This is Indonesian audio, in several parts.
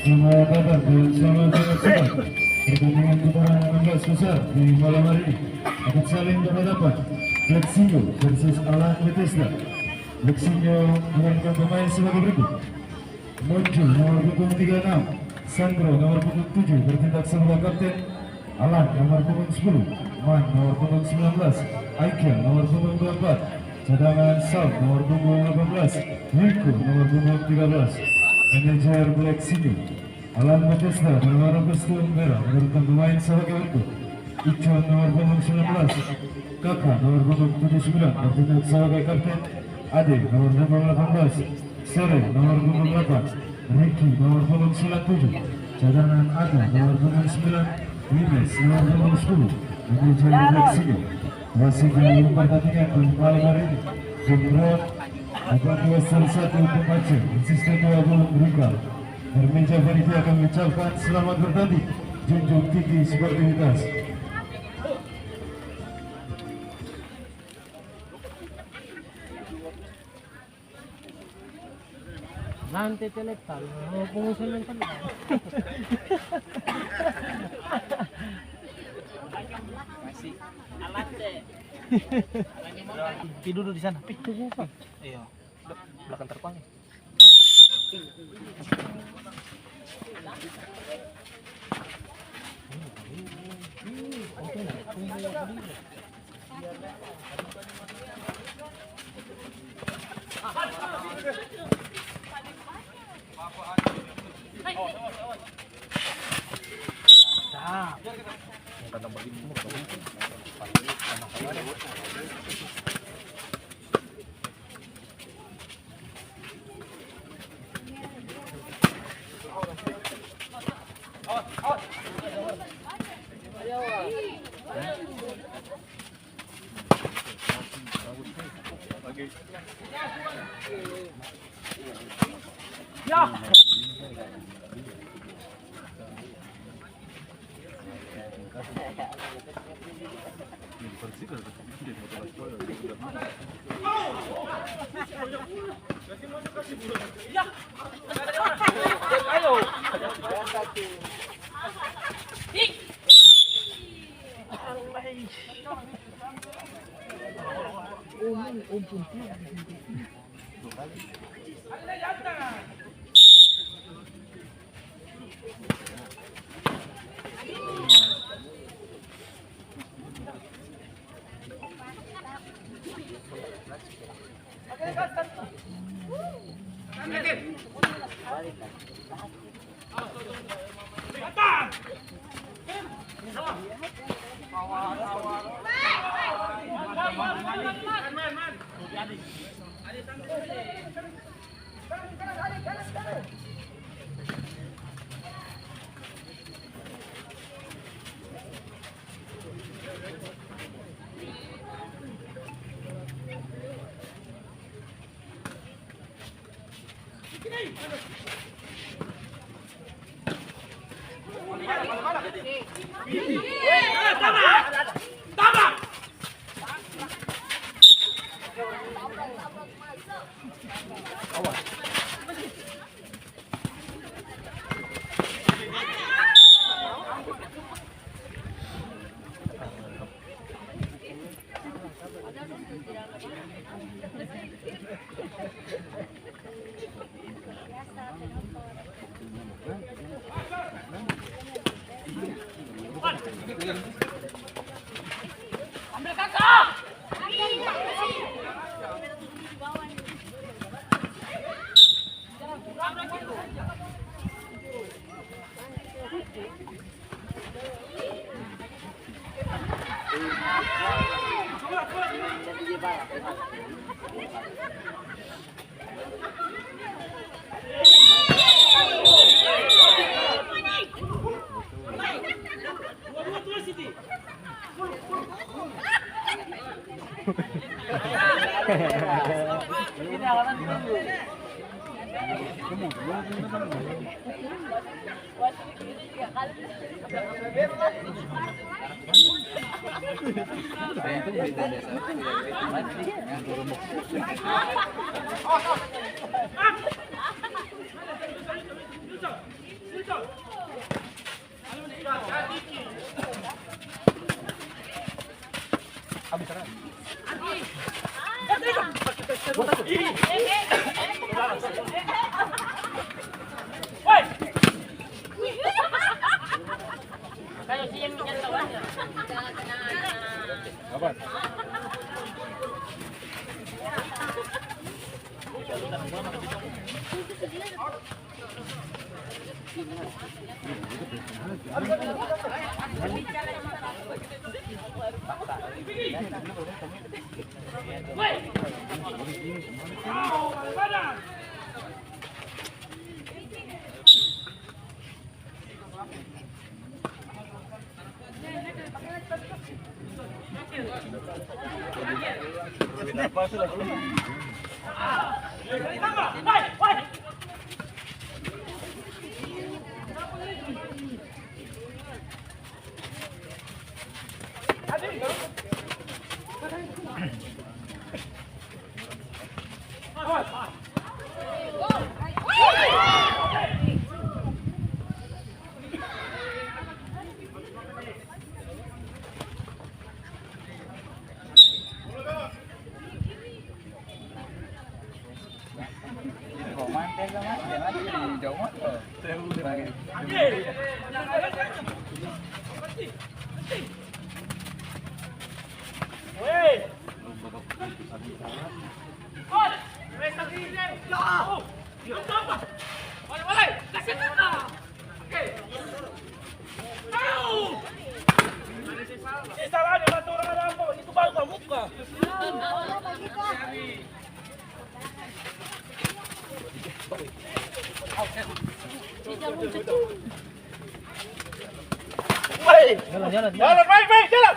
Selamat datang dan selamat menyaksikan pertandingan putaran 16 besar di malam hari ini akan saling berhadapan Fleksio versus Alan Bethesda. Fleksio menggunakan pemain sebagai berikut: Muncul nomor punggung 36, Sandro nomor punggung 7 bertindak sebagai kapten, Alan nomor punggung 10, Man nomor punggung 19, Aikia nomor punggung 24, cadangan Sal nomor punggung 18, Rico nomor punggung 13. Manajer Black City Alan Bethesda berwarna kostum merah menurunkan pemain sebagai berikut: Icon nomor punggung 19, Kakak nomor punggung 79 bertindak sebagai kapten, Ade nomor punggung 18, Sore nomor punggung 8, Ricky nomor punggung 97, cadangan Aga nomor punggung 9, Limes nomor punggung 10. Manajer Black City masih dalam pertandingan di malam hari ini. Jumlah 81 pemacu sistem 20 berubah. Bermeja panitia akan mengucapkan selamat bertanding, junjung tinggi sportivitas. Nanti telepan, mau pengusulan kan? Masih alat deh. Tidur di sana. Iya. Belakang terpang. Ya. Ayo. Jalan, baik, jalan.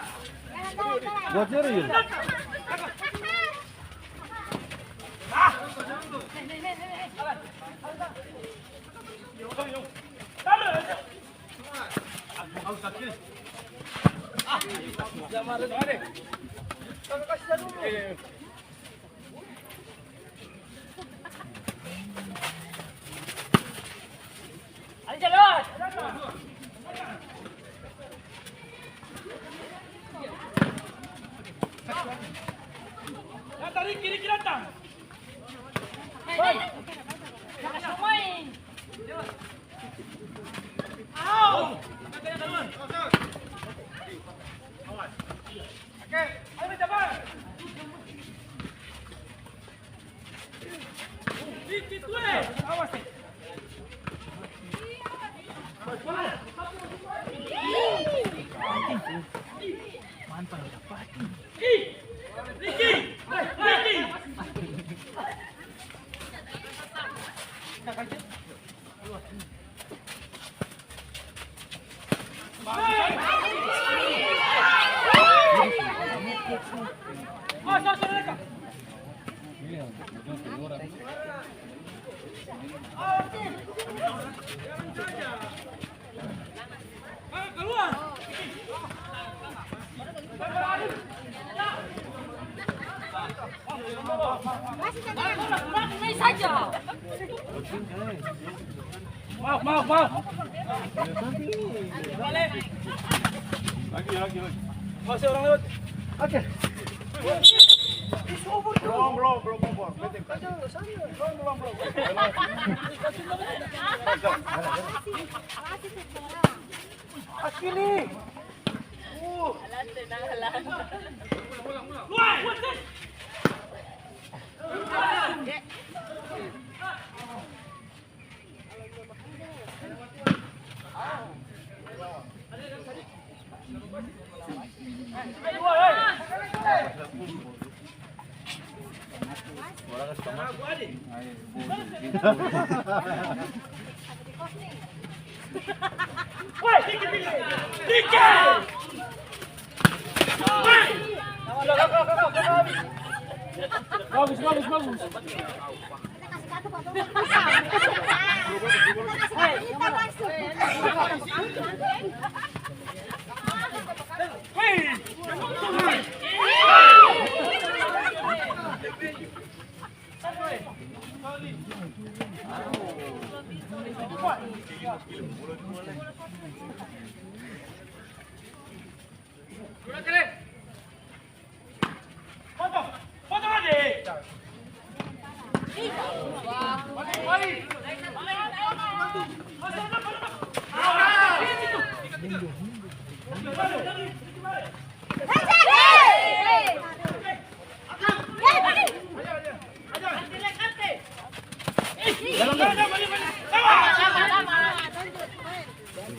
Kiri datang. Maaf. Lagi. Masih orang lewat. Oke. Belum. Akili. Bagus. Potong adik.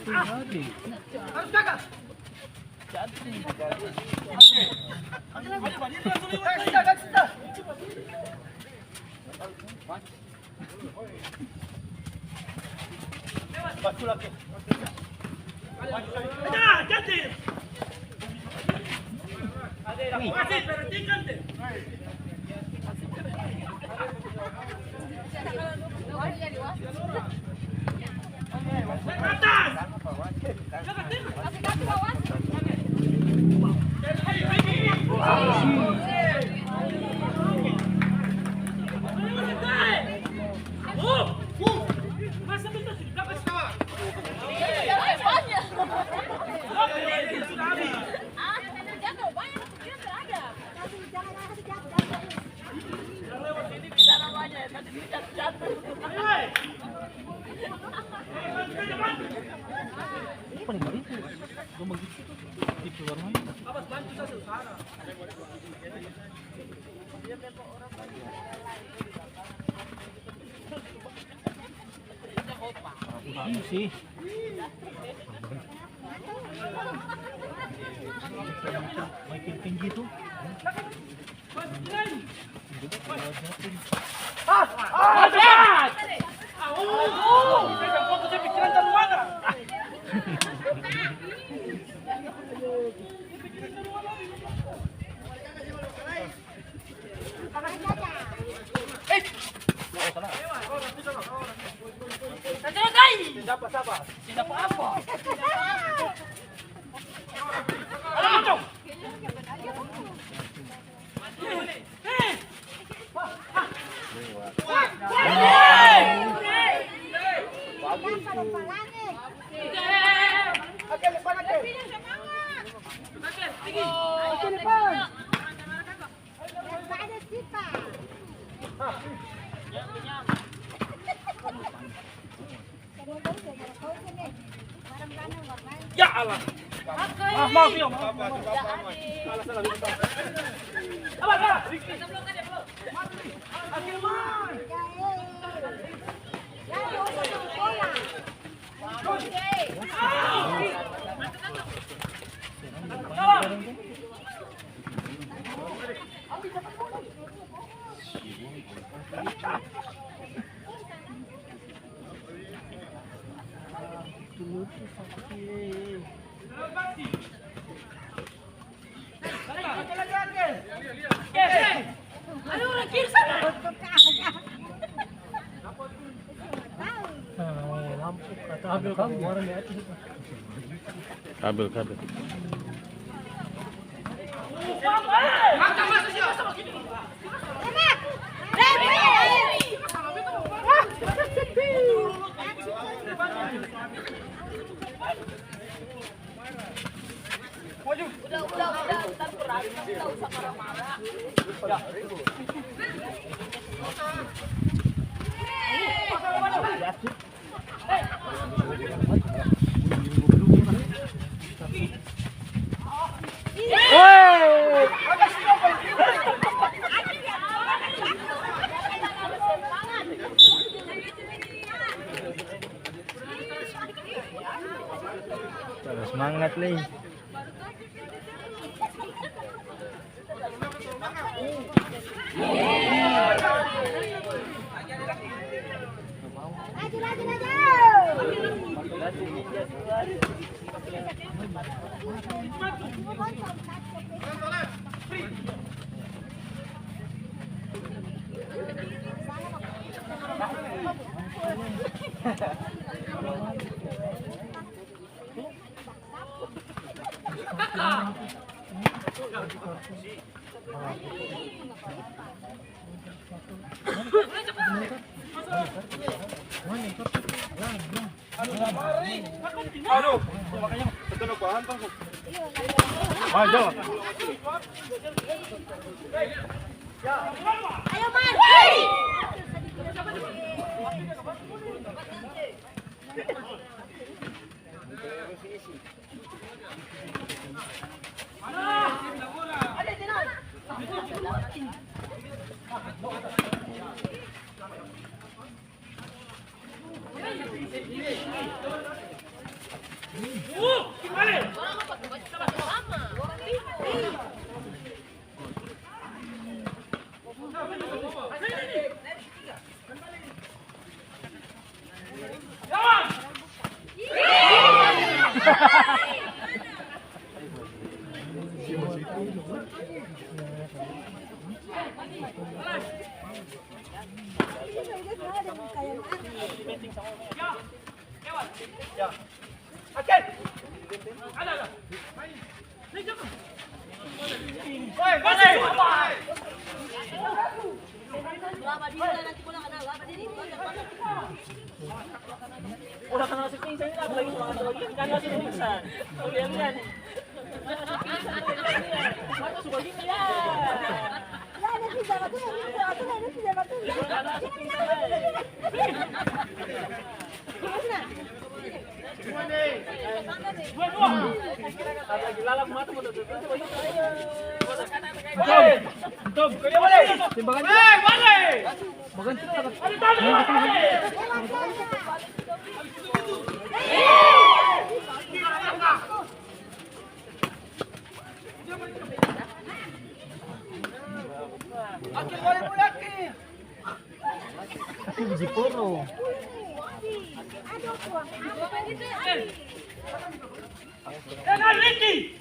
Jadi. Paling ngeri tuh, gue begitu di keluar mana? Ini sih. Makin tinggi tuh. Ya Allah. Maaf ya. Kabel. Udah, ntar berantem, nggak usah marah-marah. Semangat nih. Aduh, makanya betul bahan bang. Ayo. Ayo, Man. Udah kenal si Ping, saya nggak lagi sama lagi kan masih bisa. Lihat. Mata suka gini ya. Lagi lalap mata mau tutup. Tom, kaya boleh. Timbangan. Boleh. Maganti na. Akhir boleh mulaki. Tapi biji poro. Jangan Ricky.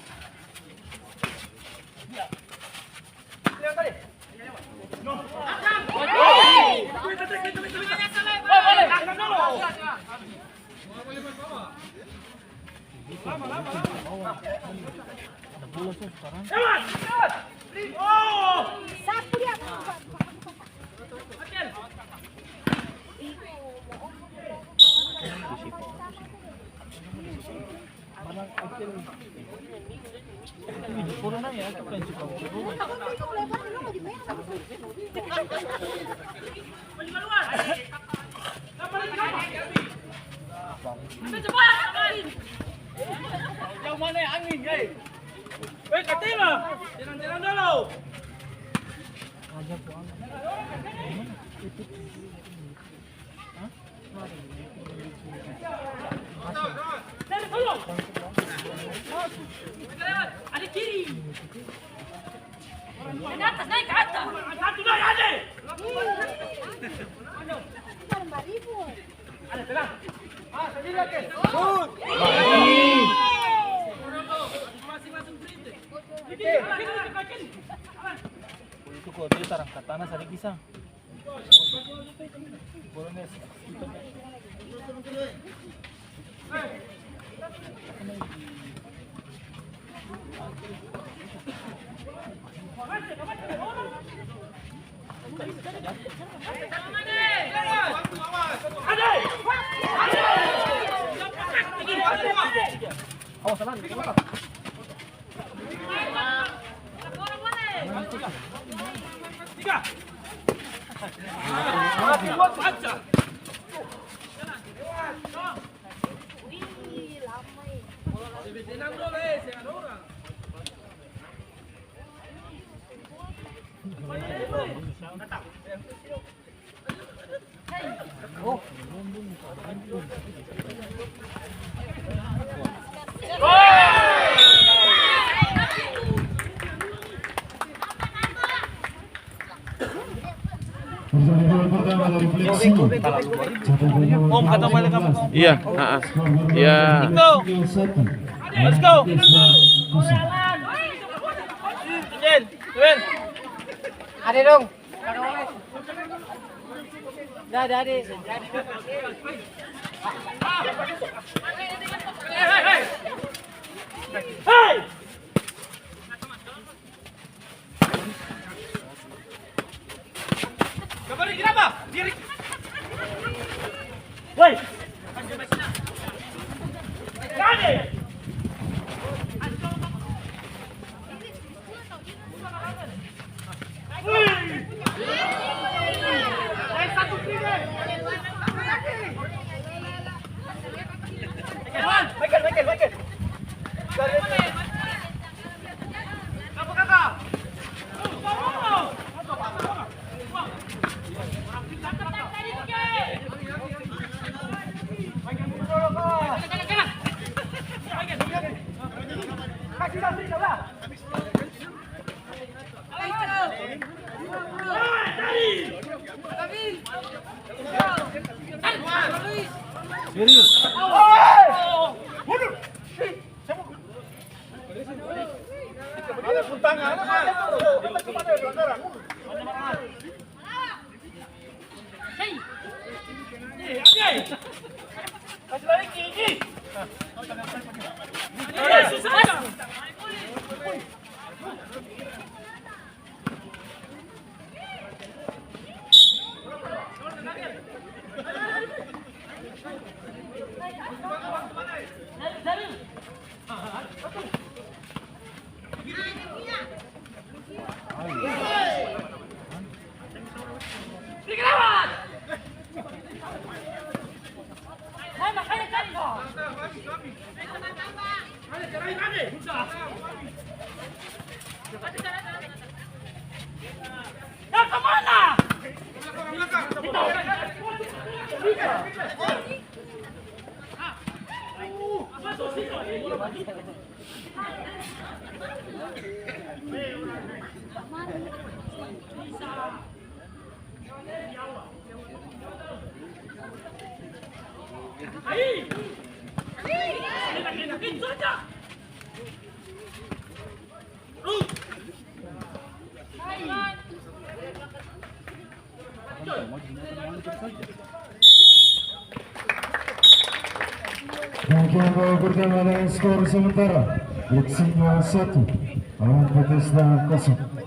Jauh mana ya angin, guys? Katina, jalan-jalan dulu. Ada kiri. Naik atas, naik ke atas. Satu naik ada. Ada tenang. Sendiri lagi. Masing-masing berhenti. Itu kok dia tarang katana sari kisah. Bolones. Awas salah. Tiga. Buat aja. Tenang dulu, jangan orang. Oh. Pertandingan pertama dari Fleksio. Om kata balik kamu. Iya, iya. Let's go. Jen, Jen. Ada dong. Dah, ada. Hey! Kabar kenapa? Diri. Woi. Gade. Michael. Apa kakak? Serius. Ada puntangan. Hey. Kasih lagi Kiki. Ayo, susah. Ya kemana? Demikian bahwa pertama dengan skor sementara Lexingio 1 lawan Bethesda 0.